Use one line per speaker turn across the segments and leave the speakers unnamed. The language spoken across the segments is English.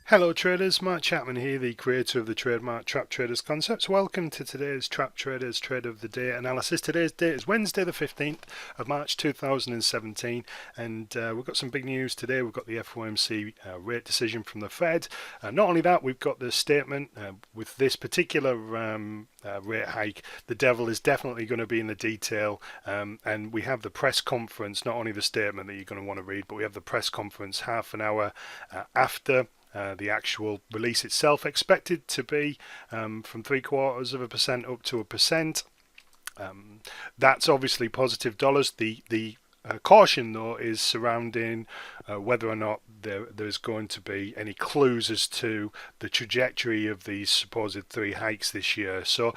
Hello traders, Mark Chapman here, the creator of the trademark Trap Traders concepts. Welcome to today's Trap Traders Trade of the Day analysis. Today's date is Wednesday the 15th of March 2017, and we've got some big news today. We've got the FOMC rate decision from the Fed. Not only that, we've got the statement with this particular rate hike. The devil is definitely going to be in the detail, and we have the press conference, not only the statement that you're going to want to read, but we have the press conference half an hour after the actual release itself, expected to be from 0.75% up to 1%. That's obviously positive dollars. The caution though is surrounding whether or not there's going to be any clues as to the trajectory of these supposed 3 hikes this year. So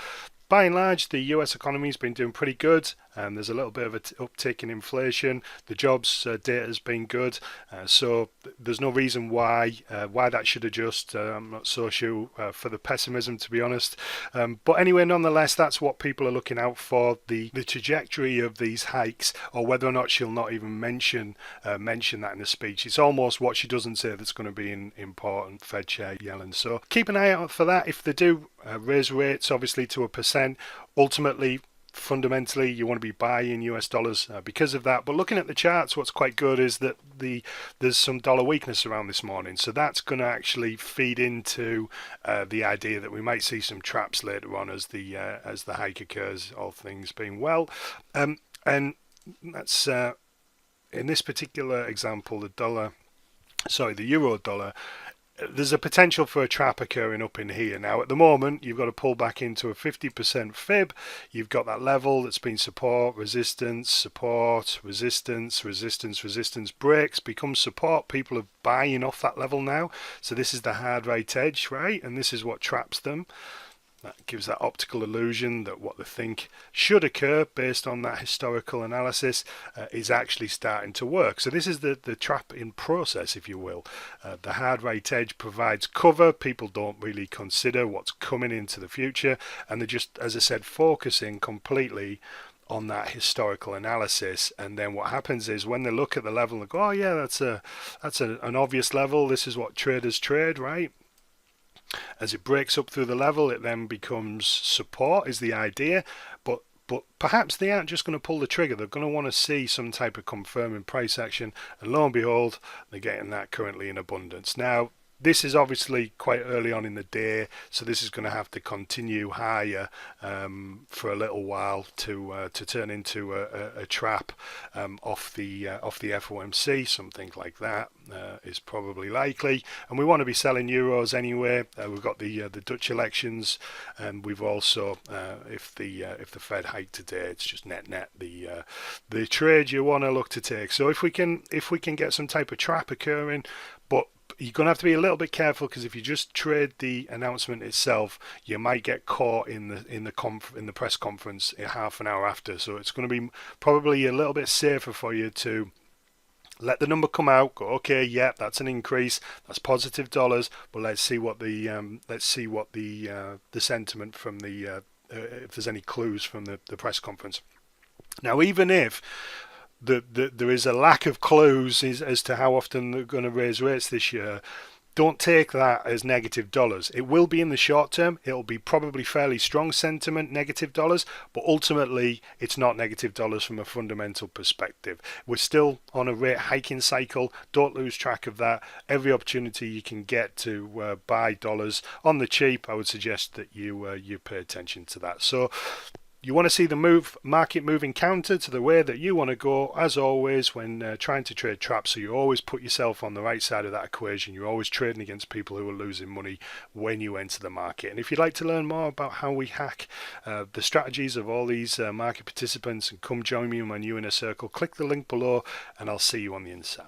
by and large, the US economy has been doing pretty good, and there's a little bit of an uptick in inflation. The jobs data has been good, so there's no reason why that should adjust. I'm not so sure for the pessimism, to be honest. But anyway, nonetheless, that's what people are looking out for, the trajectory of these hikes, or whether or not she'll not even mention that in the speech. It's almost what she doesn't say that's going to be important, Fed Chair Yellen. So keep an eye out for that. If they do raise rates, obviously to 1%, ultimately, fundamentally, you want to be buying US dollars because of that. But looking at the charts, what's quite good is that there's some dollar weakness around this morning, so that's going to actually feed into the idea that we might see some traps later on as the hike occurs, all things being well. And that's in this particular example, the euro dollar. There's a potential for a trap occurring up in here. Now at the moment you've got to pull back into a 50% fib. You've got that level that's been support, resistance, breaks, becomes support. People are buying off that level now, so this is the hard right edge, right? And this is what traps them. That gives that optical illusion that what they think should occur based on that historical analysis is actually starting to work. So this is the trap in process, if you will. The hard right edge provides cover. People don't really consider what's coming into the future, and they're just, as I said, focusing completely on that historical analysis. And then what happens is when they look at the level and go, oh yeah, that's an obvious level. This is what traders trade, right? As it breaks up through the level, it then becomes support, is the idea. But perhaps they aren't just going to pull the trigger. They're going to want to see some type of confirming price action, and lo and behold, they're getting that currently in abundance. Now, this is obviously quite early on in the day, so this is going to have to continue higher for a little while to turn into a trap off the FOMC. Something like that is probably likely, and we want to be selling euros anyway. We've got the Dutch elections, and we've also if the Fed hike today, it's just net the trade you want to look to take. So if we can get some type of trap occurring, but you're going to have to be a little bit careful, because if you just trade the announcement itself, you might get caught in the press conference half an hour after. So it's going to be probably a little bit safer for you to let the number come out, go, okay, yeah, that's an increase, that's positive dollars, but let's see what the sentiment from the if there's any clues from the press conference. Now, even if there is a lack of clues as to how often they're going to raise rates this year, don't take that as negative dollars. It will be in the short term. It'll be probably fairly strong sentiment, negative dollars, but ultimately it's not negative dollars from a fundamental perspective. We're still on a rate hiking cycle. Don't lose track of that. Every opportunity you can get to buy dollars on the cheap, I would suggest that you pay attention to that. So you want to see the market moving counter to the way that you want to go, as always, when trying to trade traps. So you always put yourself on the right side of that equation. You're always trading against people who are losing money when you enter the market. And if you'd like to learn more about how we hack the strategies of all these market participants, and come join me when you're in a circle, click the link below, and I'll see you on the inside.